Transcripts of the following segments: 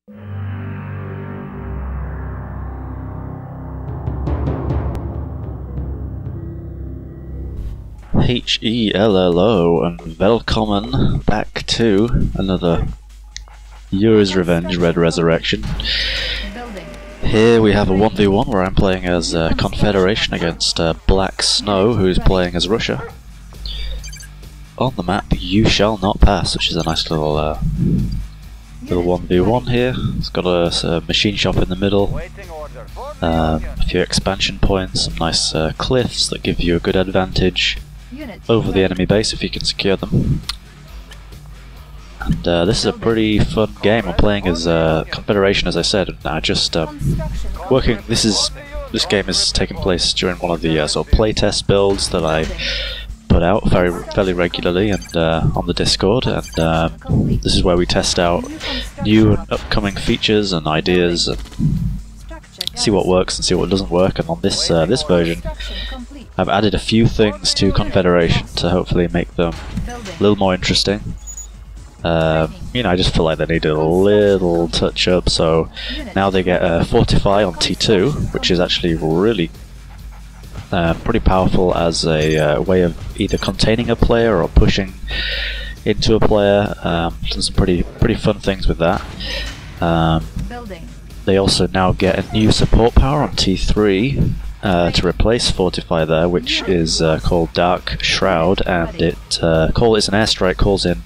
Hello and welcome back to another Year's Revenge Red Resurrection. Here we have a 1v1 where I'm playing as Confederation against Black Snow, who's playing as Russia. On the map, You Shall Not Pass, which is a nice little 1v1 here. It's got a machine shop in the middle, a few expansion points, some nice cliffs that give you a good advantage over the enemy base if you can secure them. And this is a pretty fun game. I'm playing as Confederation, as I said, and I just working. This game is taking place during one of the sort of playtest builds that I put out fairly regularly and on the Discord. And this is where we test out new and upcoming features and ideas and see what works and see what doesn't work. And on this version, I've added a few things to Confederation to hopefully make them a little more interesting. You know, I just feel like they need a little touch up, so now they get Fortify on T2, which is actually really pretty powerful as a way of either containing a player or pushing into a player. Done some pretty fun things with that. They also now get a new support power on T3 to replace Fortify there, which is called Dark Shroud, and it's an airstrike, calls in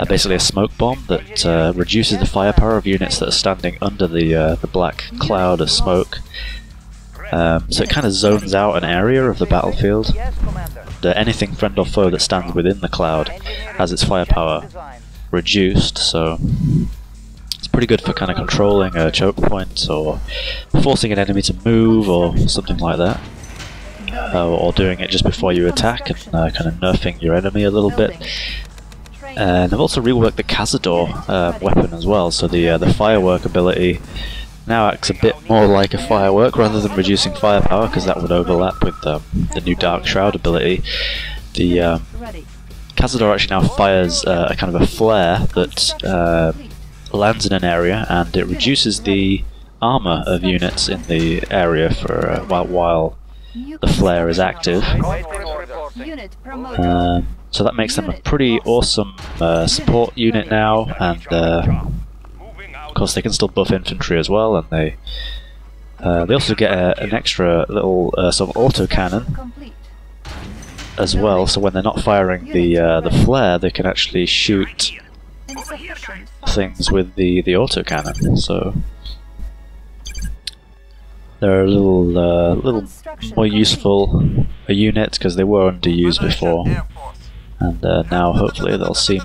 basically a smoke bomb that reduces the firepower of units that are standing under the black cloud of smoke. So it kind of zones out an area of the battlefield. Anything friend or foe that stands within the cloud has its firepower reduced, so it's pretty good for kind of controlling a choke point or forcing an enemy to move or something like that, or doing it just before you attack and kind of nerfing your enemy a little bit. And I've also reworked the Cazador weapon as well, so the firework ability now acts a bit more like a firework rather than reducing firepower, because that would overlap with the new Dark Shroud ability. The Cazador actually now fires a kind of a flare that lands in an area, and it reduces the armor of units in the area for while the flare is active. So that makes them a pretty awesome support unit now, and of course they can still buff infantry as well, and they also get an extra little sort of autocannon as well, so when they're not firing the flare, they can actually shoot things with the autocannon. So they're a little more useful a unit, because they were underused before, and now hopefully they'll see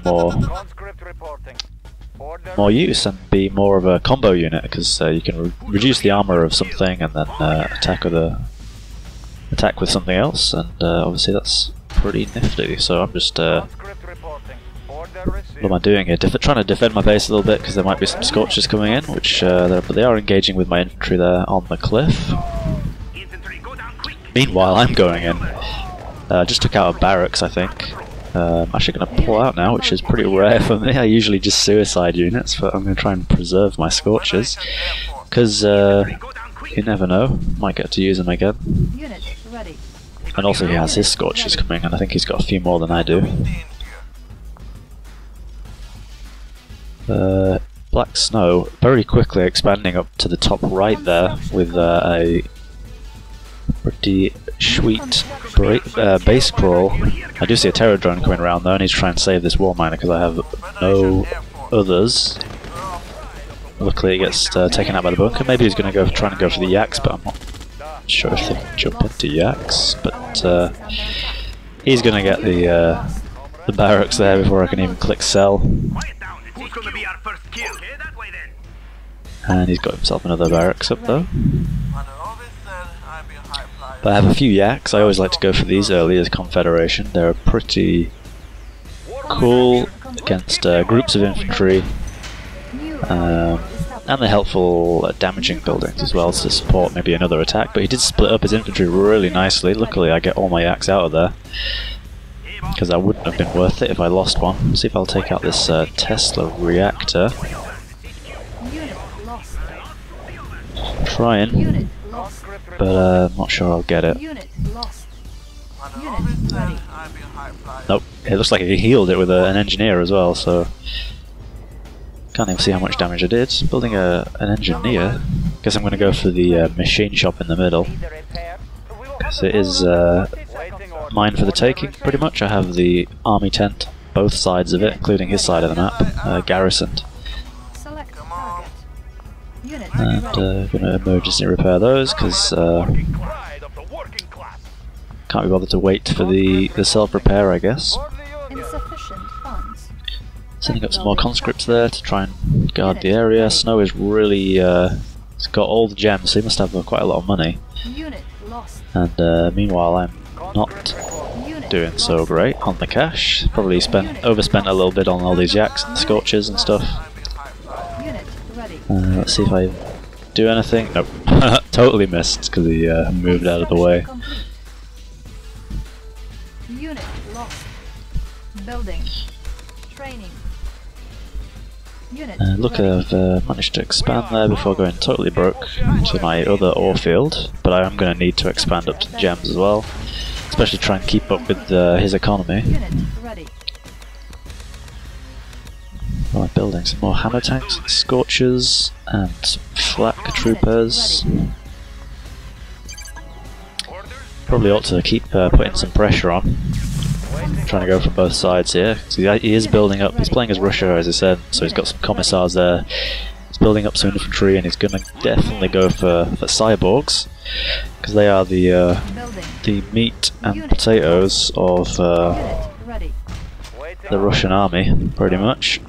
more use and be more of a combo unit, because you can reduce the armor of something and then attack with something else, and obviously that's pretty nifty. So I'm just what am I doing here? Trying to defend my base a little bit, because there might be some scorchers coming in, which but they are engaging with my infantry there on the cliff. Meanwhile, I'm going in. Just took out a barracks, I think. I'm actually going to pull out now, which is pretty rare for me. I usually just suicide units, but I'm going to try and preserve my scorchers, because you never know, might get to use them again. And also he has his scorchers coming, and I think he's got a few more than I do. Black Snow very quickly expanding up to the top right there with a pretty sweet base crawl. I do see a terror drone coming around though. I need to try and save this war miner because I have no others. Luckily he gets taken out by the bunker. Maybe he's going to try and go for the yaks, but I'm not sure if they can jump into yaks. But he's going to get the barracks there before I can even click sell. And he's got himself another barracks up though. But I have a few yaks. I always like to go for these early as Confederation. They're pretty cool against groups of infantry, and they're helpful at damaging buildings as well to support maybe another attack. But he did split up his infantry really nicely. Luckily I get all my yaks out of there, because that wouldn't have been worth it if I lost one. Let's see if I'll take out this Tesla reactor. Unit lost. Trying, Unit lost. but I'm not sure I'll get it. Unit lost. Unit ready. Nope, it looks like he healed it with an engineer as well, so can't even see how much damage I did. Building an engineer. Guess I'm going to go for the machine shop in the middle, because it is mine for the taking, pretty much. I have the army tent, both sides of it, including his side of the map, garrisoned. Select target. Unit And ready. going to emergency repair those, because can't be bothered to wait for the self-repair, I guess. Insufficient funds. Sending up some more conscripts there to try and guard the area. Snow is really... it's got all the gems, so he must have quite a lot of money. Unit lost. And meanwhile I'm not Unit doing so lost. great on the cash. Probably overspent a little bit on all these yaks and scorches and stuff. Unit ready. Let's see if I do anything. Nope. Totally missed because he moved out of the way. Complete. Unit lost. Building. Training. Unit Look, ready. I've managed to expand there before going totally broke to my other ore field, but I am going to need to expand up to the gems as well, especially try and keep up with his economy. Unit ready. Well, I'm building some more hammer tanks and scorchers and some flak troopers. Probably ought to keep putting some pressure on. Trying to go from both sides here. So he is building up, he's playing as Russia as I said, so he's got some commissars there. He's building up some infantry and he's going to definitely go for cyborgs, because they are the meat and potatoes of Unit ready. the Russian army, pretty much.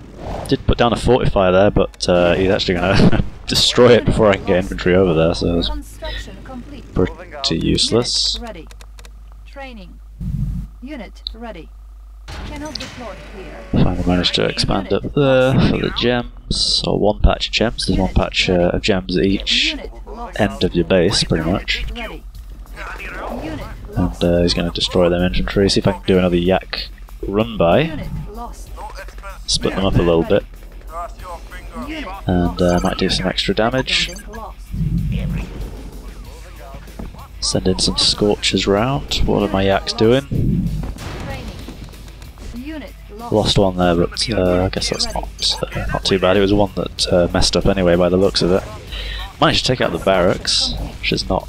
Did put down a fortifier there, but he's actually going to destroy it before I can get infantry over there, so it's Construction complete. pretty useless. Unit ready. Training. Unit ready. Cannot deploy here. Finally managed to expand up there for the gems, or one patch of gems. There's one patch of gems at each Unit lost. end of your base, pretty much. Ready. Unit And lost. he's going to destroy them infantry. See if I can do another yak run by, Unit lost. split them up a little bit, Unit and lost. might do some extra damage. Building lost. Send in some scorchers round. What are my yaks doing? Training. Unit lost. Lost one there, but I guess that's not too bad. It was one that messed up anyway by the looks of it. Managed to take out the barracks, which is not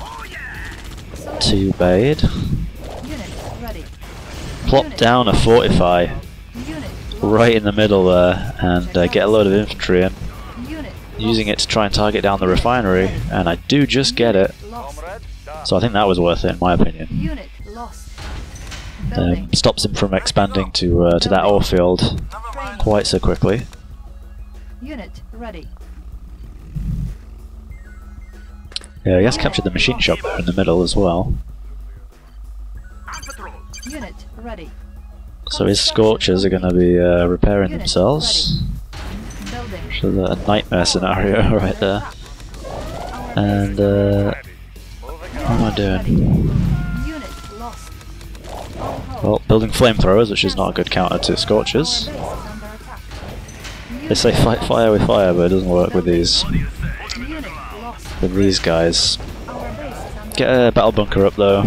too bad. Unit ready. Plop down a fortify Unit right in the middle there and get a load of infantry in, Unit using it to try and target down the refinery, and I do just get it, lost. so I think that was worth it in my opinion. Unit lost. Building. Stops him from expanding to that ore field Training. quite so quickly. Unit ready. Yeah, I guess captured the machine shop there in the middle as well. Unit ready. So his scorchers are going to be repairing Unit themselves. ready. Building. Which is a nightmare scenario right there. And what am I doing? Unit lost. On hold. Well, building flamethrowers, which is not a good counter to scorchers. Our base is under attack. They say fight fire with fire, but it doesn't work with these Unit lost. guys. Our base is under Get a battle bunker up though,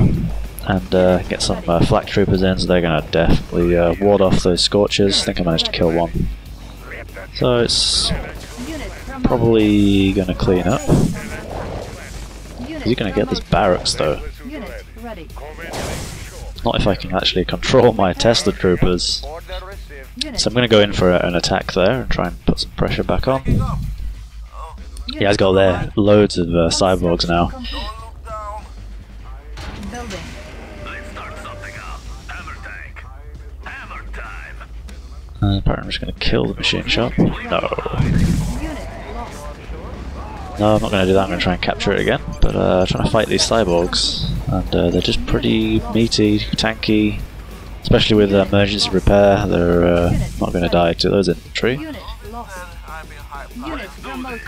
and get some flak troopers in, so they're going to definitely ward off those scorchers. I think I managed to kill one. So it's Unit promoted. probably going to clean up. Unit He's going to get this barracks though. Unit ready. Not if I can actually control my Tesla troopers. Unit So I'm going to go in for an attack there and try and put some pressure back on. Yeah, he's got there loads of cyborgs now. complete. Building. Apparently I'm just going to kill the machine shop. No. Unit lost. No, I'm not going to do that. I'm going to try and capture it again. But trying to fight these cyborgs. And they're just pretty meaty, tanky. Especially with emergency repair, they're not going to die to those infantry. Unit lost. Unit promoted.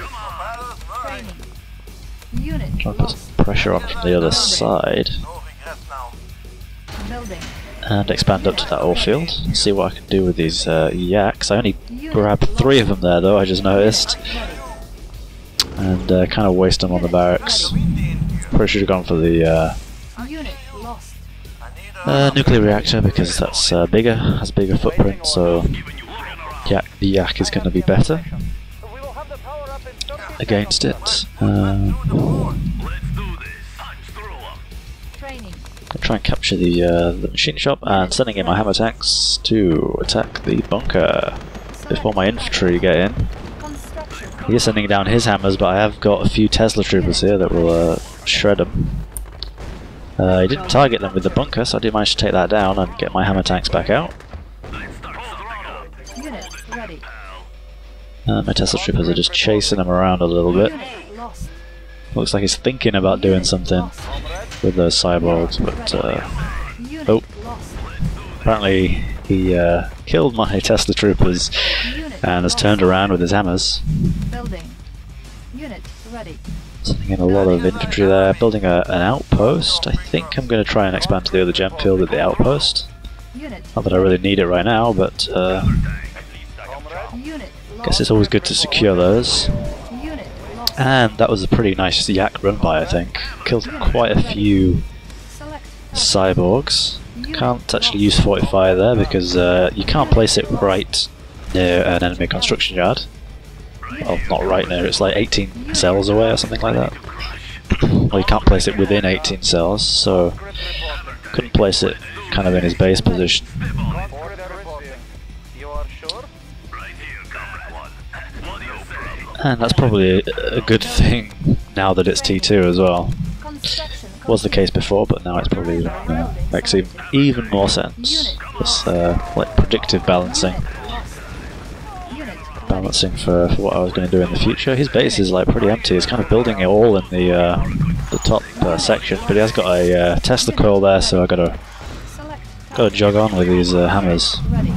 Training. Unit Trying to put lost. some pressure on from the other side. Building. And expand up to that ore field. See what I can do with these yaks. I only grabbed 3 of them there though, I just noticed. and kind of waste them on the barracks. Probably should have gone for the Unit lost. nuclear reactor because that's bigger, has a bigger footprint, so the yak is going to be better against it. Training. I'll try and capture the machine shop and sending in my hammer tanks to attack the bunker before my infantry get in. Construction. He is sending down his hammers, but I have got a few Tesla troopers here that will shred them. He didn't target them with the bunker, so I did manage to take that down and get my hammer tanks back out. Unit ready. My Tesla troopers are just chasing him around a little bit. Unit lost. Looks like he's thinking about doing something with those cyborgs, but Unit oh. lost. apparently he killed my Tesla troopers Unit and has turned around with his hammers. building. Unit ready. Sending in a lot of infantry there, building an outpost. I think I'm going to try and expand to the other gem field with the outpost. Unit. Not that I really need it right now, but Unit I guess it's always good to secure those. Unit lost. And that was a pretty nice yak run by, I think. Killed quite a few Select. cyborgs. Can't actually use Fortify there because you can't place it right near an enemy construction yard. Well, not right near, it's like 18 cells away or something like that. Well, you can't place it within 18 cells, so couldn't place it kind of in his base position. And that's probably a good thing now that it's T2 as well. Construction. Was the case before, but now it's probably makes even more sense. This like predictive balancing. Unit Balancing for what I was going to do in the future. His base is like pretty empty. He's kind of building it all in the top section, but he has got a Tesla coil there, so I gotta select. jog on with these hammers. Ready.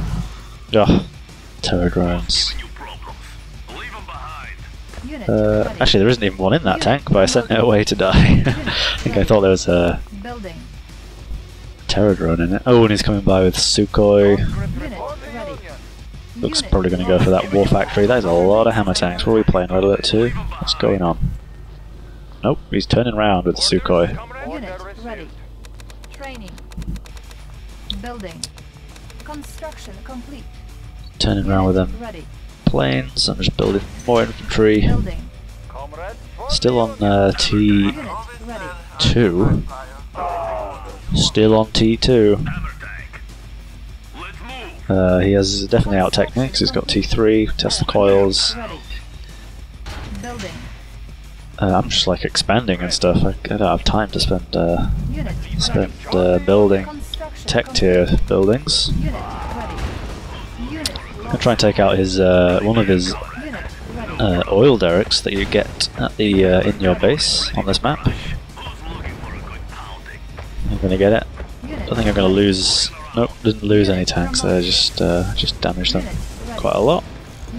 Oh, terror drones. Unit ready. Actually, there isn't even one in that tank, but I sent it away to die. I think I thought there was a Building. terror drone in it. Oh, and he's coming by with Sukhoi. Unit ready. Looks Unit probably going to go for that war factory. That is a lot of hammer tanks. What are we playing? Red Alert 2? What's going on? Nope, he's turning around with the Sukhoi. Unit ready. Training. Building. Construction complete. Turning around with them Ready. planes. I'm just building more infantry. Building. Still on T2. Unit ready. Still on T2. He has definitely out techniques. He's got T3, Tesla coils. Ready. Building. I'm just like expanding and stuff. I don't have time to spend Unit building Construction tech tier buildings. Unit ready. Unit I'm trying to take out his one of his Unit ready. oil derricks that you get at the in your base on this map. I'm gonna get it. Unit I think I'm gonna lose. Nope, didn't lose any tanks there. Just damaged them quite a lot.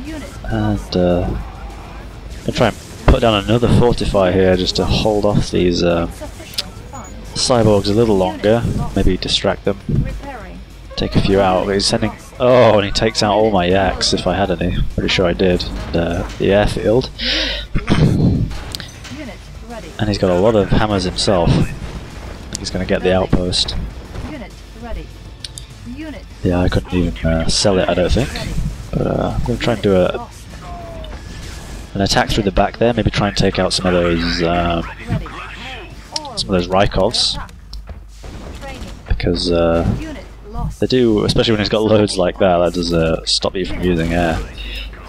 Unit And I'm gonna try and put down another fortify here just to hold off these sufficient funds. cyborgs a little longer. Maybe distract them, Repairing. take a few out. But he's sending. Oh, and he takes out all my yaks if I had any. Pretty sure I did. The airfield. Unit ready. And he's got a lot of hammers himself. He's going to get the outpost. Unit ready. Unit Yeah, I couldn't even sell it, I don't think. But I'm going to try and do lost. an attack through the back there. Maybe try and take out some of those Ready. Rykovs, Training. because Unit lost. they do, especially when he's got loads like that. That does stop you from using air.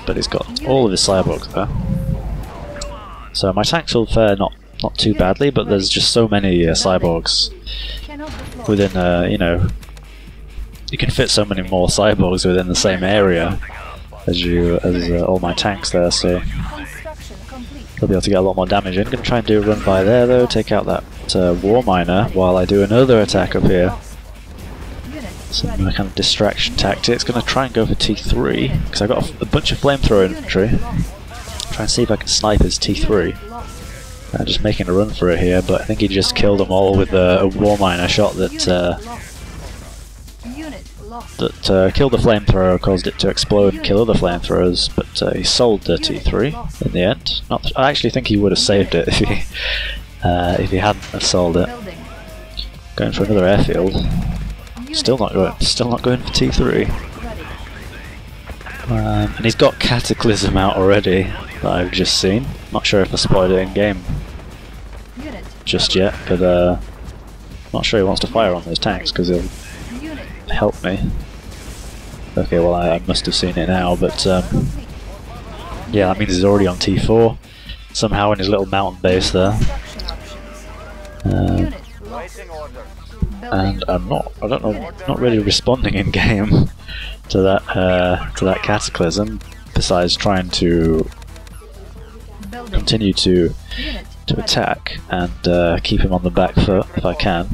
But he's got all of his cyborgs there. So my tanks will fare not too badly, but there's just so many cyborgs Cannot deploy. within, you know, you can fit so many more cyborgs within the same area as all my tanks there, so Construction complete. they'll be able to get a lot more damage in. I'm going to try and do a run by there though, take out that war miner while I do another attack up here. Unit Some ready. kind of distraction tactics. Going to try and go for T3 because I've got a bunch of flamethrower infantry. Unit lost. Try and see if I can snipe his T3. Unit lost. Just making a run for it here, but I think he just killed them all with a war miner shot that Unit lost. Unit lost. that killed the flamethrower, caused it to explode and kill other flamethrowers, but he sold the T3 in the end. Not that, I actually think he would have saved it if he hadn't have sold it. Going for another airfield. Still not going for T3. And he's got Cataclysm out already that I've just seen. Not sure if I spotted it in game just yet, but not sure he wants to fire on those tanks because he'll help me. Okay, well I must have seen it now, but yeah, that means he's already on T4 somehow in his little mountain base there. And I'm not really responding in game to that Cataclysm, besides trying to continue to attack and keep him on the back foot if I can.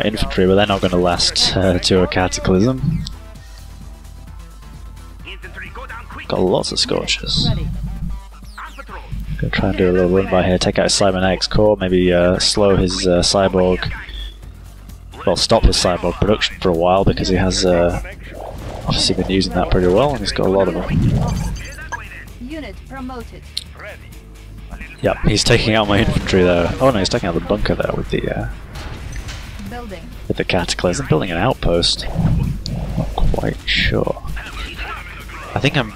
Infantry, but they're not going to last to a Cataclysm. Got lots of Scorchers. Gonna try and do a little run by here, take out his Cybernetics core, maybe slow his cyborg. Well, stop his cyborg production for a while because he has obviously been using that pretty well and he's got a lot of them. Unit promoted. Yep, he's taking out my infantry there. Oh no, he's taking out the bunker there with the Cataclysm. Building an outpost. Not quite sure. I think I'm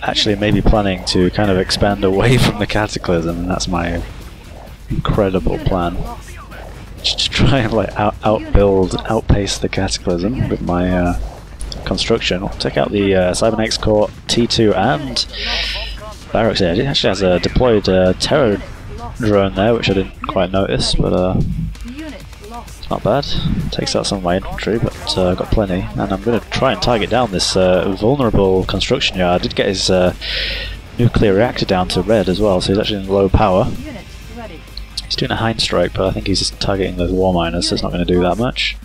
actually maybe planning to kind of expand away from the Cataclysm, and that's my incredible plan. Just to try and like outpace the Cataclysm with my construction. I'll take out the Cybernetics core, T2 and barracks here. It actually has a deployed terror drone there, which I didn't quite notice, but it's not bad. Takes out some of my infantry, but I've got plenty. And I'm going to try and target down this vulnerable construction yard. I did get his nuclear reactor down to red as well, so he's actually in low power. He's doing a hind strike, but I think he's just targeting those war miners, so it's not going to do that much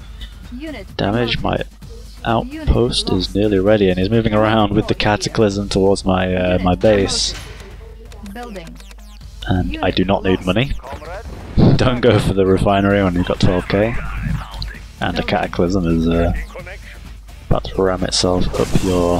damage. My outpost is nearly ready, and he's moving around with the Cataclysm towards my my base. And I do not need money. Don't go for the refinery when you've got 12k. And a Cataclysm is about to ram itself up your...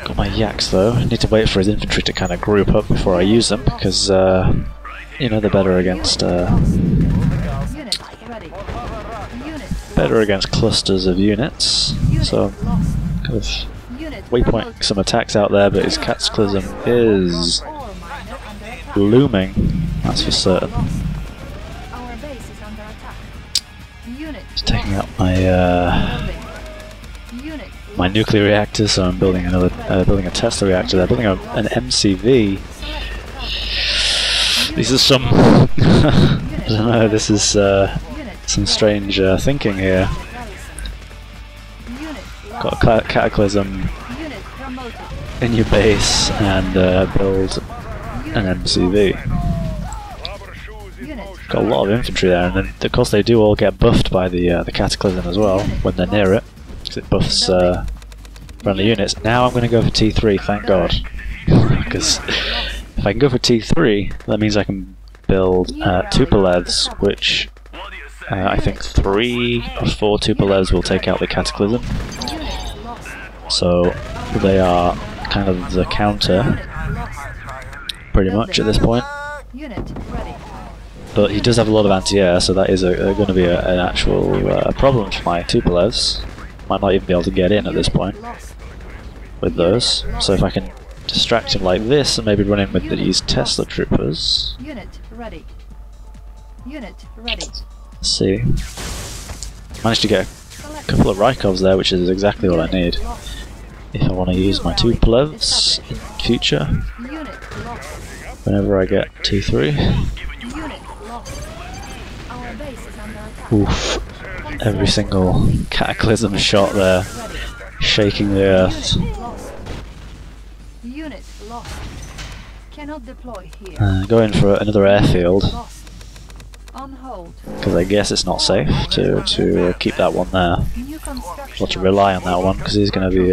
Got my yaks though. I need to wait for his infantry to kind of group up before I use them, because you know, they're better against clusters of units. So kind of waypoint some attacks out there, but his Cataclysm is looming, that's for certain. Just taking out my my nuclear reactor, so I'm building another, building a Tesla reactor there, building an MCV. These are some, I don't know, this is some strange thinking here. Got a Cataclysm in your base and build an MCV. Got a lot of infantry there, and then of course they do all get buffed by the Cataclysm as well when they're near it, because it buffs friendly units. Now I'm going to go for T3, thank God, because if I can go for T3, that means I can build 2 Polevs, which I think 3 or 4 Tupolevs will take out the Cataclysm. So they are kind of the counter, pretty much at this point. But he does have a lot of anti-air, so that is going to be an actual problem for my Tupolevs. Might not even be able to get in at this point with those. So if I can distract him like this and maybe run in with these Tesla troopers. Let's see. Managed to get a couple of Rykovs there, which is exactly what I need if I want to use my 2 Polevs in future. Whenever I get T3. Oof. Every single Cataclysm shot there, shaking the earth. Going for another airfield, because I guess it's not safe to keep that one there, or to rely on that one, because he's going to be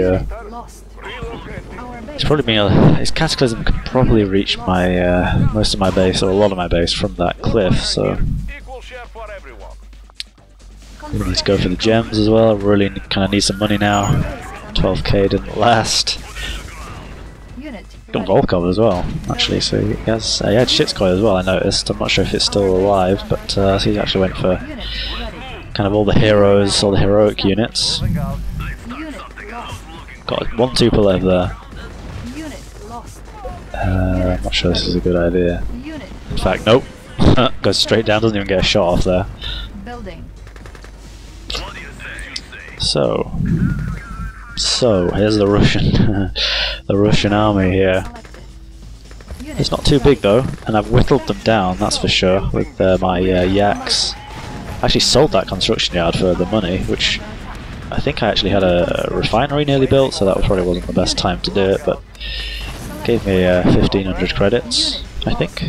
It's probably been his Cataclysm can probably reach my most of my base, or a lot of my base, from that cliff. So we need to go for the gems as well. Really kind of need some money now. 12k didn't last. Got Volkov as well, actually. So he had Shitskoy as well. I noticed. I'm not sure if it's still alive, but he actually went for kind of all the heroes, all the heroic units. Got one Tupolev there. I'm not sure this is a good idea. In fact, nope. Goes straight down, doesn't even get a shot off there. So here's the Russian, the Russian army here. It's not too big though, and I've whittled them down. That's for sure. With my yaks, I actually sold that construction yard for the money, which I think I actually had a refinery nearly built, so that probably wasn't the best time to do it, but gave me 1500 credits, I think.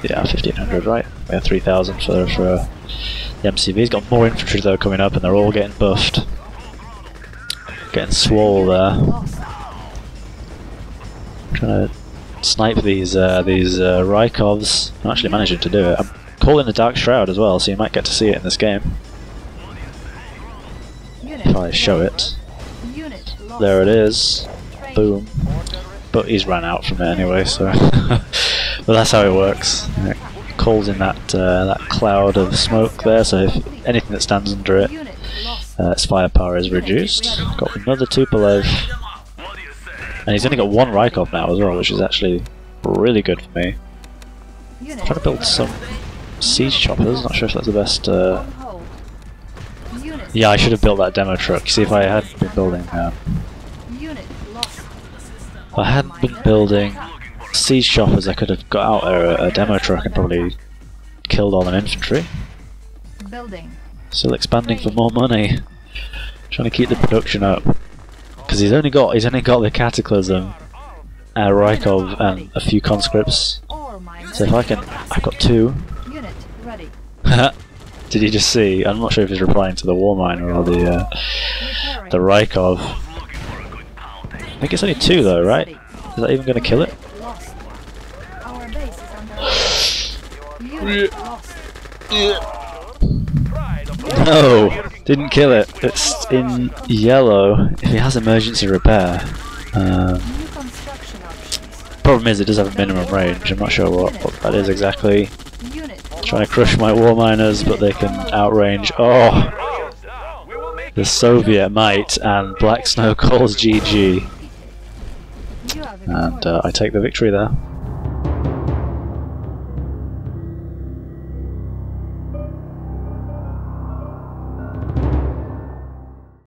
Yeah, 1500, right? We had 3000 for the MCV's. Got more infantry though coming up, and they're all getting buffed. Getting swole there. Trying to snipe these Rykovs. I'm actually managing to do it. I'm calling the Dark Shroud as well, so you might get to see it in this game. If I show it. There it is. Boom. But he's ran out from it anyway, so but that's how it works. It calls in that cloud of smoke there, so if anything that stands under it, its firepower is reduced. Got another Tupolev, and he's only got one Rykov now as well, which is actually really good for me. I'm trying to build some siege choppers. Not sure if that's the best. Yeah, I should have built that demo truck. See, if I had been building. If I hadn't been building siege choppers, I could have got out a demo truck and probably killed all the infantry. Still expanding for more money. Trying to keep the production up. Because he's only got the Cataclysm, Rykov, and a few conscripts. So if I can, I've got 2. Did you just see? I'm not sure if he's replying to the War Miner or the Rykov. I think it's only 2 though, right? Is that even going to kill it? No, didn't kill it. It's in yellow. If he has emergency repair. Problem is, it does have a minimum range. I'm not sure what that is exactly. Trying to crush my war miners, but they can outrange. Oh, the Soviet might, and Black Snow calls GG, and I take the victory there.